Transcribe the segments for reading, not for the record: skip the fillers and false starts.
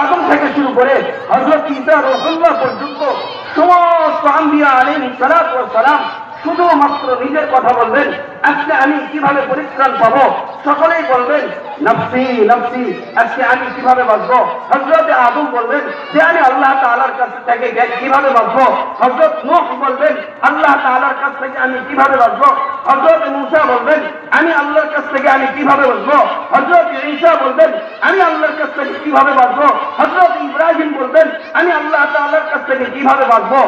আদম থেকে শুরু করে হযরত ঈসা রাসূলুল্লাহ পর্যন্ত সমস্ত আম্বিয়া আলাইহিস সালাতু ওয়াস সালাম শুধুমাত্র নিজের কথা বলবেন, আজকে আমি কিভাবে পরিত্রাণ পাবো। সকলেই বলবেন নফসি নফসি, আজকে আমি কিভাবে বাঁচবো। হযরত আদম বলবেন যে আমি আল্লাহ তাআলার কাছ থেকে কিভাবে বাঁচবো। হযরত নূহ বলবেন আল্লাহ তাআলার কাছ থেকে আমি কিভাবে বাঁচবো। হযরত মূসা বলবেন আমি আল্লাহর কাছ থেকে আমি কিভাবে বাঁচবো। হযরত ঈসা বলবেন আমি আল্লাহর কাছ থেকে কিভাবে বাঁচবো। হযরত ইব্রাহিম বলবেন আমি আল্লাহ তাআলার কাছ থেকে কিভাবে বাঁচবো।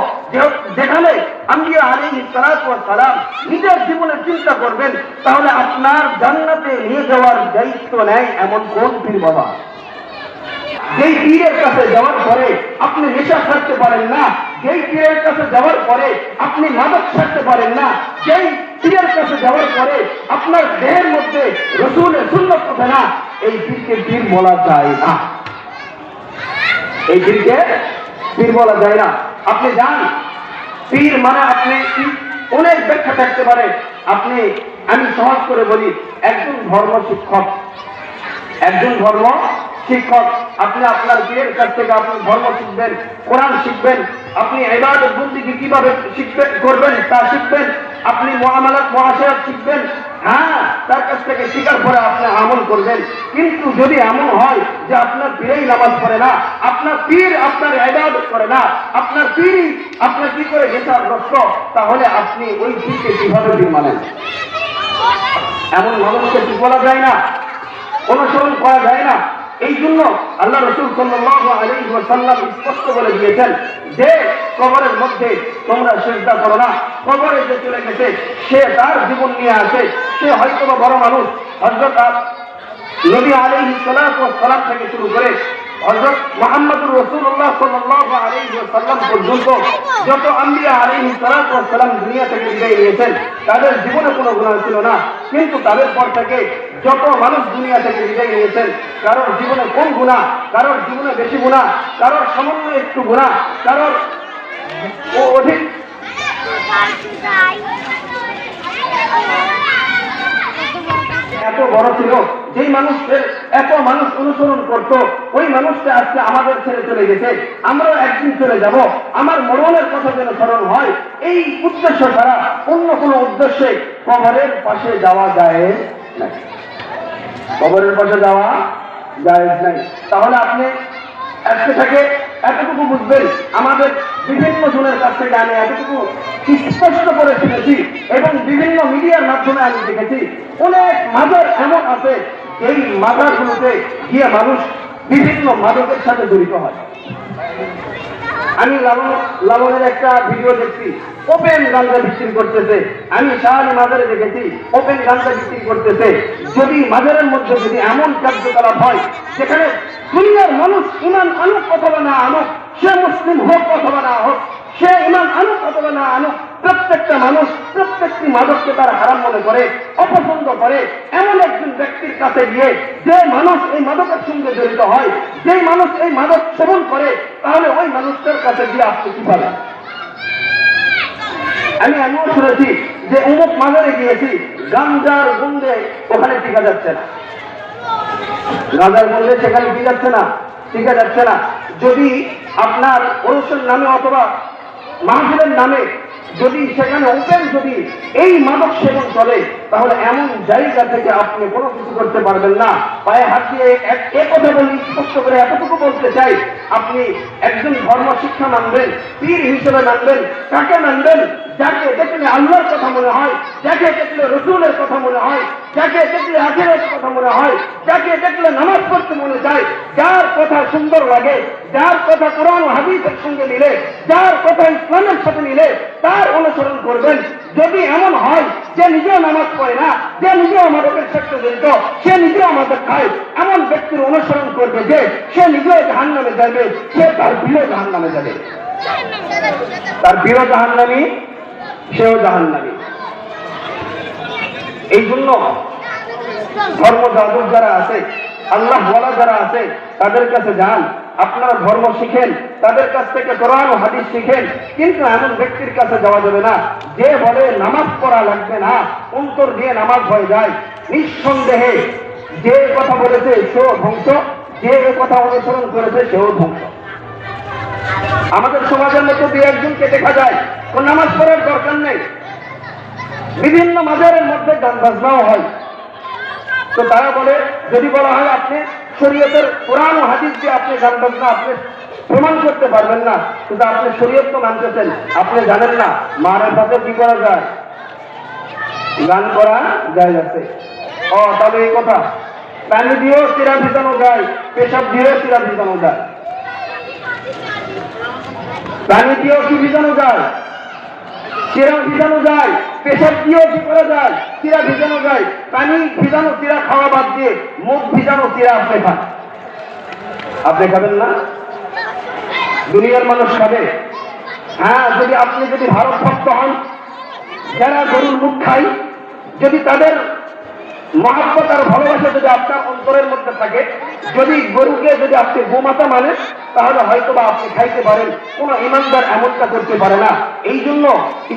যেখানে আম্বিয়া আলাইহিস সালাতু ওয়াস সালাম নিজের জীবনে চিন্তা করবেন, তাহলে আপনার জান্নাতে নিয়ে যাওয়ার দায়িত্ব নেয় এমন কোন পীর বাবা? যেই পীরের কাছে যাওয়ার পরে আপনি নেশা ছাড়তে পারেন না, যেই পীরের কাছে যাওয়ার পরে আপনি মাদক ছাড়তে পারেন না, যেই পীরের কাছে যাওয়ার পরে আপনার দেহের মধ্যে রাসূলের সুন্নাত হবে না, এই পীরকে পীর বলা যায় না। এই পীরকে পীর বলা যায় না। আপনি যান, পীর মানে আপনি অনেক ব্যাখ্যা থাকতে পারে। আমি সহজ করে বলি, একজন ধর্ম শিক্ষক, আপনি আপনার পীরের কাছ থেকে আপনি ধর্ম শিখবেন, কোরআন শিখবেন, আপনি ইবাদত বন্দেগী কিভাবে করবেন তা শিখবেন, আপনি মুআমালাত মুআশারাত শিখবেন। হ্যাঁ, তার কাছ থেকে শিখার পরে আপনি আমল করবেন। কিন্তু যদি এমন হয় যে আপনার পীরই নামাজ পড়ে না, আপনার পীর আপনার ইবাদত করে না, আপনার পীরই আপনার কি করে নেশাগ্রস্ত, তাহলে আপনি ওই পীরকে কিভাবে পীর মানেন? এমন মানুষকে পীর বলা যায় না, অনুসরণ করা যায় না। এই জন্য আল্লাহ রাসূল সাল্লাল্লাহু আলাইহি ওয়াসাল্লাম স্পষ্ট বলে দিয়েছেন যে কবরের মধ্যে তোমরা সিজদা করো না। কবরে যে চলে গেছে সে তার জীবন নিয়ে আসে, সে হয়তো বড় মানুষ, হযরত নবী আলাইহিস সালাতু ওয়াস সালাম থেকে শুরু করে হযরত মুহাম্মদুর রাসূলুল্লাহ সাল্লাল্লাহু আলাইহি ওয়াসাল্লাম পর্যন্ত যত আম্বিয়া আলাইহিস সালাতু ওয়াস সালাম দুনিয়া থেকে বিদায় নিয়েছেন, তাদের জীবনে কোনো গুনাহ ছিল না। কিন্তু তাদের পর থেকে যত মানুষ দুনিয়া থেকে বিদায় নিয়েছেন, কারোর জীবনে কম গুনাহ, কারোর জীবনে বেশি গুনাহ, কারোর সামান্য একটু গুনাহ, কারোর অধিক। এত বড় ছিল, যেই মানুষের এত মানুষ অনুসরণ করত, ওই মানুষটা আজকে আমাদের ছেড়ে চলে গেছে। আমরাও একদিন চলে যাব, আমার মরণের কথা যেন স্মরণ হয়, এই উদ্দেশ্য ছাড়া অন্য কোনো উদ্দেশ্যে কবরের পাশে যাওয়া যায় না। কবরের পাশে যাওয়া যায় নাই। তাহলে আপনি আজকে থেকে এতটুকু বুঝবেন, আমাদের বিভিন্ন জনের কাছ থেকে আমি এতটুকু স্পষ্ট করে শুনেছি এবং বিভিন্ন মিডিয়ার মাধ্যমে আমি দেখেছি, অনেক মাজার এমন আছে এই মাজারগুলোতে গিয়ে মানুষ বিভিন্ন মাদকের সাথে জড়িত হয়। আমি লালনের একটা ভিডিও দেখছি, ওপেন গাঞ্জা বিক্রি করতেছে। আমি শাহালি মাজারে দেখেছি ওপেন গাঞ্জা বিক্রি করতেছে। যদি মাজারের মধ্যে যদি এমন কার্যকলাপ হয় যেখানে দুনিয়ার মানুষ ইমান আনুক অথবা না আনুক, সে মুসলিম হোক অথবা না হোক, সে ইমান আনুক অথবা না আনুক, প্রত্যেকটা মানুষ প্রত্যেকটি মাদককে তার হারাম মনে করে, অপছন্দ করে, এমন একজন ব্যক্তির কাছে গিয়ে যে মানুষ এই মাদকের সঙ্গে জড়িত হয়, যে মানুষ এই মাদক সেবন করে, তাহলে ওই মানুষটার কাছে গিয়ে আপনি কি পাবেন? আমিও শুনেছি যে অমুক মাজারে গিয়েছি, গাঞ্জার গন্ধে ওখানে টিকা যাচ্ছে না, গাঁজার মূল্যে সেখানে কি যাচ্ছে না, টিকা যাচ্ছে না। যদি আপনার অনুষ্ঠান নামে অথবা মাহফিলের নামে যদি সেখানে ওপেন যদি এই মাদক সেবন চলে, তাহলে এমন জায়গা থেকে আপনি কোনো কিছু করতে পারবেন না। পায়ে হাত দিয়ে এক কথা বলি, স্পষ্ট করে এতটুকু বলতে চাই, আপনি একজন ধর্ম শিক্ষা মানবেন, পীর হিসেবে মানবেন, কাকে মানবেন? যাকে দেখলে আল্লাহর কথা মনে হয়, যাকে দেখলে রসুলের কথা মনে হয়, যাকে দেখলে আখিরাতের কথা মনে হয়, যাকে দেখলে নামাজ পড়তে মনে চায়, যার কথা সুন্দর লাগে, যার কথা কোরআন ও হাদিসের সঙ্গে মিলে, যার কথা ইসলামের সাথে মিলে, তার অনুসরণ করবেন। যদি এমন হয় যে নিজেও নামাজ পড়ে না, যে নিজেও মাদকের সাথে জড়িত, সে নিজেও মাদক খায়, এমন ব্যক্তির অনুসরণ করবে যে সে নিজেও জাহান্নামে যাবে, সে তার প্রিয় জাহান্নামে যাবে, তার প্রিয় জাহান্নামী, সেও জাহান্নামী। এই জন্য ধর্ম যাদক যারা আছে, আল্লাহ ওয়ালা যারা আছে, তাদের কাছে যান, আপনারা ধর্ম শিখেন, তাদের কাছ থেকে কোরআন ও হাদিস শিখেন। কিন্তু এমন ব্যক্তির কাছে যাওয়া যাবে না যে বলে নামাজ পড়া লাগবে না, অন্তর দিয়ে নামাজ হয়ে যায়। নিঃসন্দেহে যে কথা বলেছে সে ধ্বংস, যে এই কথা অনুসরণ করেছে সেও ধ্বংস। আমাদের সমাজের মধ্যে দিয়ে একজনকে দেখা যায় ও নামাজ পড়ার দরকার নেই, বিভিন্ন মাজারের মধ্যে গান বাজনাও হয়। তো তারা বলে, যদি বলা হয় আপনি শরীয়তের কোরআন ও হাদিস দিয়ে আপনি গান বাজনা আপনি প্রমাণ করতে পারবেন না, কিন্তু আপনি শরীয়ত তো মানতেছেন, আপনি জানেন না মারের সাথে কি করা যায়, গান করা যায় আছে। ও তাহলে এই কথা, পানি দিয়েও চিরা ভিজানো যায়, পেশাব দিয়েও চিরা ভিজানো যায়। পানি দিয়েও কি ভিজানো যায়, চিরা ভিজানো যায়, পেশাব দিয়েও কি করা যায়, চিরা ভিজানো যায়। পানি ভিজানো চিরা খাওয়া বাদ দিয়ে মুখ ভিজানো চিরা আপনি খান, আপনি খাবেন না? দুনিয়ার মানুষ খাবে? হ্যাঁ, যদি ভারত ভক্ত হন, যারা গরুর মুখ খায়, যদি তাদের মহাব্বত আর ভালোবাসা যদি আপনার অন্তরের মধ্যে থাকে, যদি গরুকে যদি আপনি গোমাতা মানেন, তাহলে হয়তো বা আপনি খাইতে পারেন। কোন ইমানদার এমনটা করতে পারে না। এই জন্য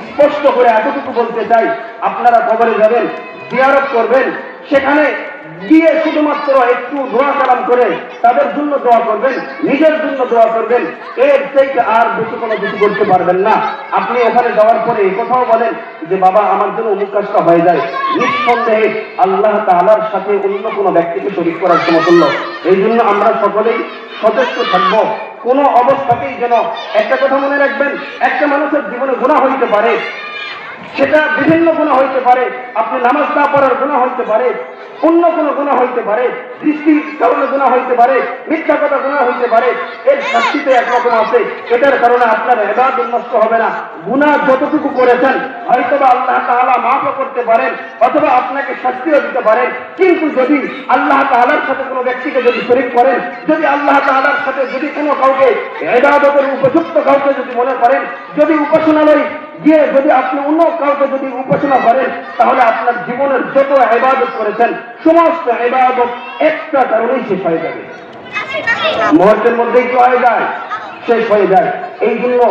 স্পষ্ট করে এতটুকু বলতে চাই, আপনারা কবরে যাবেন, জিয়ারত করবেন, সেখানে গিয়ে শুধুমাত্র একটু দোয়া কালাম করে তাদের জন্য দোয়া করবেন, নিজের জন্য দোয়া করবেন, এর থেকে আর বেশি কোনো কিছু করতে পারবেন না। আপনি ওখানে যাওয়ার পরে এই কথাও বলেন যে বাবা আমার জন্য অমুক কাজটা হয়ে যায়, নিঃসন্দেহে আল্লাহ তাআলার সাথে অন্য কোনো ব্যক্তিকে শরীক করার সমতুল্য। এই জন্য আমরা সকলেই সচেষ্ট থাকবো, কোনো অবস্থাতেই যেন, একটা কথা মনে রাখবেন, একটা মানুষের জীবনে গুনাহ হইতে পারে, সেটা বিভিন্ন গুনাহ হইতে পারে, আপনি নামাজ না পড়ার গুনাহ হইতে পারে, অন্য কোনো গুনাহ হইতে পারে, দৃষ্টির কারণে গুনাহ হইতে পারে, মিথ্যা কথা গুনাহ হইতে পারে, এর শাস্তিতে একরকম আছে। এটার কারণে আপনার ইবাদত নষ্ট হবে না। গুনাহ যতটুকু করেছেন হয়তোবা আল্লাহ তাআলা মাফও করতে পারেন, অথবা আপনাকে শাস্তিও দিতে পারেন। কিন্তু যদি আল্লাহ তাআলার সাথে কোনো ব্যক্তিকে যদি শরীক করেন, যদি আল্লাহ তাআলার সাথে যদি কোনো কাউকে ইবাদতের উপযুক্ত কাউকে যদি মনে করেন, যদি উপাসনালয় গিয়ে যদি আপনি অন্য কাউকে যদি উপাসনা করেন, তাহলে আপনার জীবনের যত ইবাদত করেছেন সমস্ত ইবাদত একটা কারণেই শেষ হয়ে যাবে, মুহূর্তের মধ্যেই কি হয়ে যায়, শেষ হয়ে যায়। এই জন্য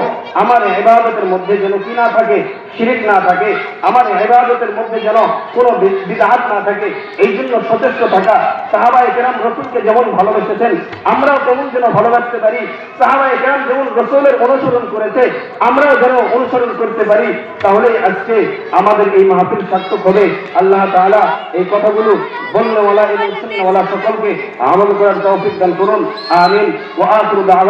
আমার ইবাদতের মধ্যে যেন কি না থাকে, শিরক না থাকে, আমার ইবাদতের মধ্যে যেন কোনো বিদআত না থাকে। এই জন্য সচেষ্ট থাকা। সাহাবায়ে কেরাম রাসূলকে যেমন ভালোবেসেছেন, আমরাও তেমন যেন ভালোবাসতে পারি। সাহাবায়ে কেরাম যেমন রাসূলের অনুসরণ করেছে, আমরাও যেন অনুসরণ করতে পারি। তাহলে আজকে আমাদের এই মাহফিল সার্থক হবে। আল্লাহ তাআলা এই কথাগুলো বলনেওয়ালা এবং শুননেওয়ালা সকলকে আমল করার তৌফিক দান করুন। আমিন। ওয়া আখিরু দাওয়ানা